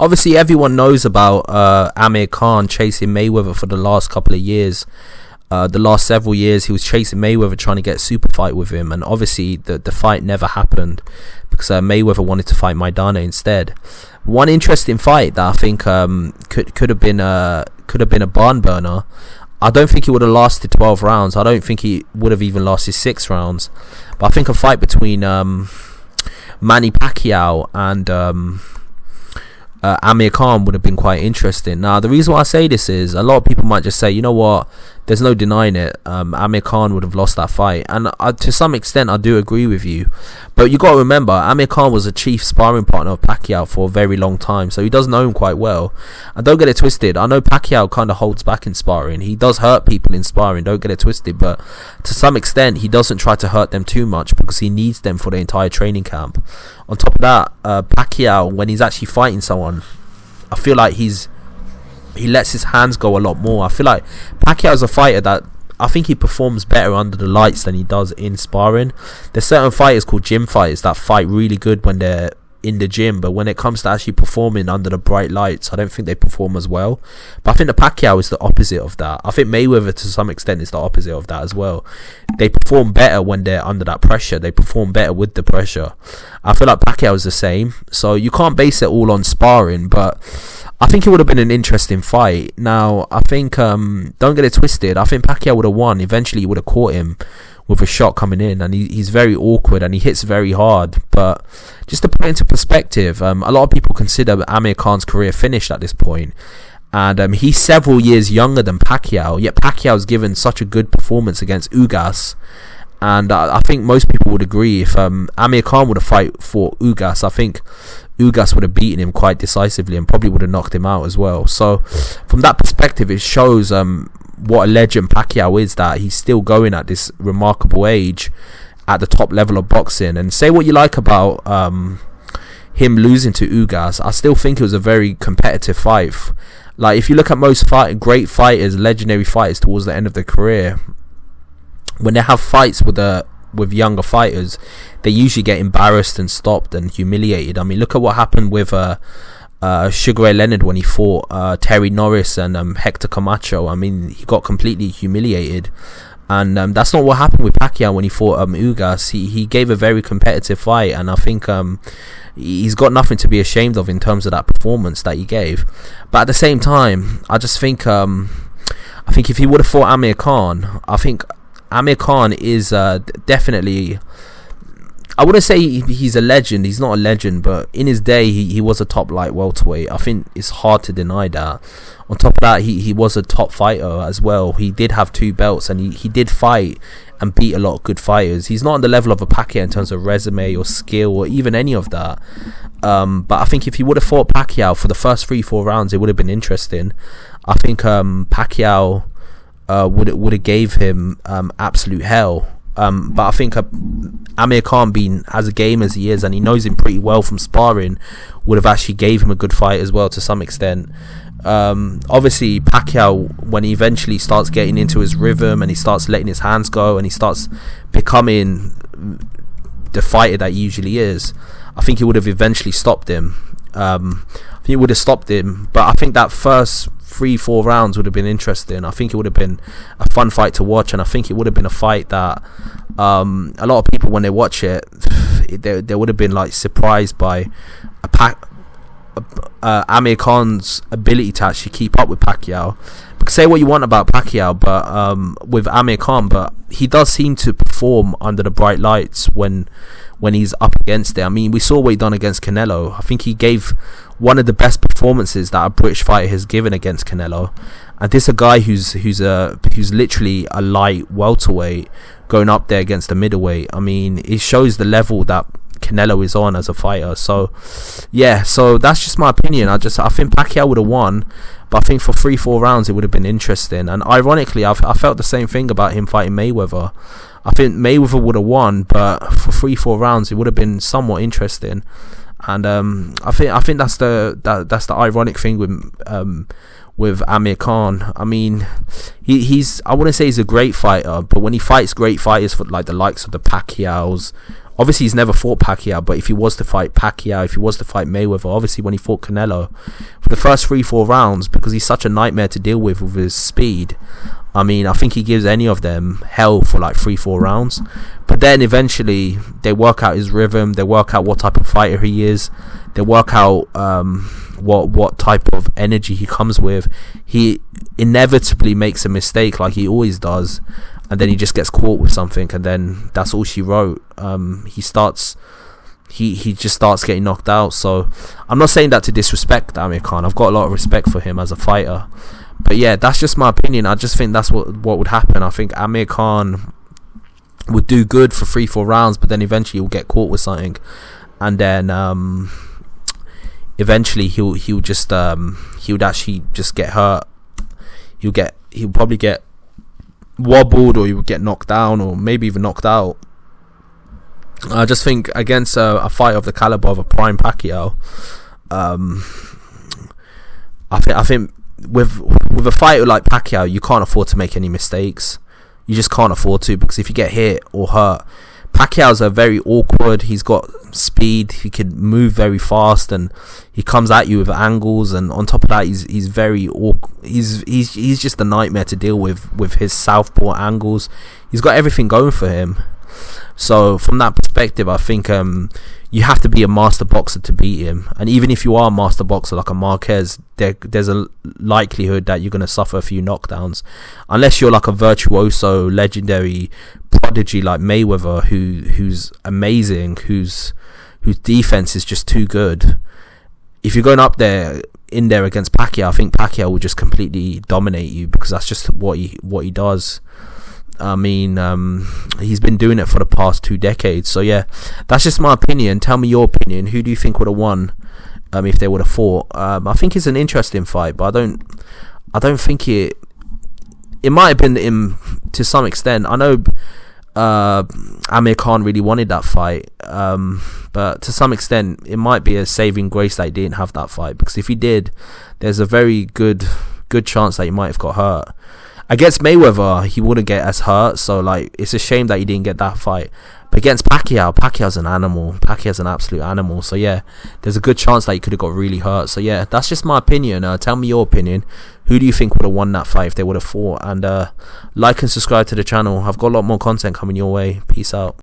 obviously everyone knows about Amir Khan chasing Mayweather for the last couple of years. The last several years he was chasing Mayweather, trying to get a super fight with him, and obviously the fight never happened because Mayweather wanted to fight Maidana instead. One interesting fight that I think could have been a barn burner. I don't think it would have lasted 12 rounds. I don't think he would have even lasted 6 rounds. But I think a fight between Manny Pacquiao and Amir Khan would have been quite interesting. Now, the reason why I say this is a lot of people might just say, you know what, there's no denying it, Amir Khan would have lost that fight, and to some extent I do agree with you, but you got to remember Amir Khan was a chief sparring partner of Pacquiao for a very long time, so he does know him quite well. And don't get it twisted, I know Pacquiao kind of holds back in sparring, he does hurt people in sparring, don't get it twisted, but to some extent he doesn't try to hurt them too much because he needs them for the entire training camp. On top of that, Pacquiao, when he's actually fighting someone, I feel like he lets his hands go a lot more. I feel like Pacquiao is a fighter that I think he performs better under the lights than he does in sparring. There's certain fighters called gym fighters that fight really good when they're in the gym, but when it comes to actually performing under the bright lights, I don't think they perform as well. But I think the Pacquiao is the opposite of that. I think Mayweather to some extent is the opposite of that as well. They perform better when they're under that pressure. They perform better with the pressure. I feel like Pacquiao is the same, so you can't base it all on sparring, but I think it would have been an interesting fight. Now, I think, don't get it twisted, I think Pacquiao would have won. Eventually, he would have caught him with a shot coming in, and he's very awkward and he hits very hard. But just to put it into perspective, a lot of people consider Amir Khan's career finished at this point, and he's several years younger than Pacquiao, yet Pacquiao's given such a good performance against Ugas. And I think most people would agree, if Amir Khan would have fought Ugas, I think Ugas would have beaten him quite decisively and probably would have knocked him out as well. So from that perspective, it shows what a legend Pacquiao is, that he's still going at this remarkable age at the top level of boxing. And say what you like about him losing to Ugas, I still think it was a very competitive fight. Like, if you look at most great fighters, legendary fighters towards the end of their career, when they have fights with younger fighters, they usually get embarrassed and stopped and humiliated. I mean, look at what happened with Sugar Ray Leonard when he fought Terry Norris and Hector Camacho. I mean, he got completely humiliated, and that's not what happened with Pacquiao when he fought Ugas. He gave a very competitive fight, and I think he's got nothing to be ashamed of in terms of that performance that he gave. But at the same time, I just think if he would have fought Amir Khan, I think Amir Khan is definitely, I wouldn't say he's a legend, he's not a legend, but in his day he was a top light welterweight. I think it's hard to deny that. On top of that, he was a top fighter as well. He did have 2 belts, and he did fight and beat a lot of good fighters. He's not on the level of a Pacquiao in terms of resume or skill or even any of that. But I think if he would have fought Pacquiao for the first 3-4 rounds, it would have been interesting. I think Pacquiao would have gave him absolute hell. But I think Amir Khan, being as a game as he is, and he knows him pretty well from sparring, would have actually gave him a good fight as well to some extent. Obviously Pacquiao, when he eventually starts getting into his rhythm and he starts letting his hands go and he starts becoming the fighter that he usually is, I think he would have eventually stopped him. I think he would have stopped him, but I think that first 3-4 rounds would have been interesting. I think it would have been a fun fight to watch, and I think it would have been a fight that a lot of people, when they watch it, they would have been like surprised by Amir Khan's ability to actually keep up with Pacquiao. Because say what you want about Pacquiao, but with Amir Khan, but he does seem to perform under the bright lights when he's up against it. I mean, we saw what he done against Canelo. I think he gave one of the best performances that a British fighter has given against Canelo. And this is a guy who's literally a light welterweight going up there against a middleweight. I mean, it shows the level that Canelo is on as a fighter. So yeah, so that's just my opinion. I think Pacquiao would have won, but I think for 3-4 rounds it would have been interesting. And ironically, I felt the same thing about him fighting Mayweather. I think Mayweather would have won, but for 3-4 rounds it would have been somewhat interesting. And I think that's the ironic thing with Amir Khan. I mean, he's, I wouldn't say he's a great fighter, but when he fights great fighters for like the likes of the Pacquiaos obviously he's never fought Pacquiao, but if he was to fight Pacquiao, if he was to fight Mayweather, obviously when he fought Canelo, for the first 3-4 rounds, because he's such a nightmare to deal with his speed, I mean, I think he gives any of them hell for like 3-4 rounds. But then eventually they work out his rhythm, they work out what type of fighter he is, they work out what type of energy he comes with. He inevitably makes a mistake like he always does, and then he just gets caught with something, and then that's all she wrote. He just starts getting knocked out. So I'm not saying that to disrespect Amir Khan. I've got a lot of respect for him as a fighter. But yeah, that's just my opinion. I just think that's what would happen. I think Amir Khan would do good for 3-4 rounds, but then eventually he'll get caught with something, and then eventually he'll actually just get hurt. He'll probably get wobbled, or he would get knocked down, or maybe even knocked out. I just think against a fighter of the caliber of a prime Pacquiao, I think with a fighter like Pacquiao, you can't afford to make any mistakes. You just can't afford to, because if you get hit or hurt, Pacquiao's very awkward. He's got speed. He can move very fast, and he comes at you with angles. And on top of that, he's very awkward. He's just a nightmare to deal with his southpaw angles. He's got everything going for him. So from that perspective, I think you have to be a master boxer to beat him. And even if you are a master boxer like a Marquez, there's a likelihood that you're going to suffer a few knockdowns, unless you're like a virtuoso, legendary prodigy like Mayweather, who's amazing, whose defense is just too good. If you're going up there against Pacquiao, I think Pacquiao will just completely dominate you, because that's just what he does. I mean, he's been doing it for the past 2 decades. So yeah, that's just my opinion. Tell me your opinion. Who do you think would have won if they would have fought? I think it's an interesting fight, but I don't think it might have been to some extent. I know Amir Khan really wanted that fight, but to some extent it might be a saving grace that he didn't have that fight, because if he did, there's a very good chance that he might have got hurt. Against Mayweather, he wouldn't get as hurt, so like it's a shame that he didn't get that fight. But against Pacquiao's an animal. Pacquiao's an absolute animal. So yeah, there's a good chance that he could have got really hurt. So yeah, that's just my opinion. Tell me your opinion. Who do you think would have won that fight if they would have fought? And like and subscribe to the channel. I've got a lot more content coming your way. Peace out.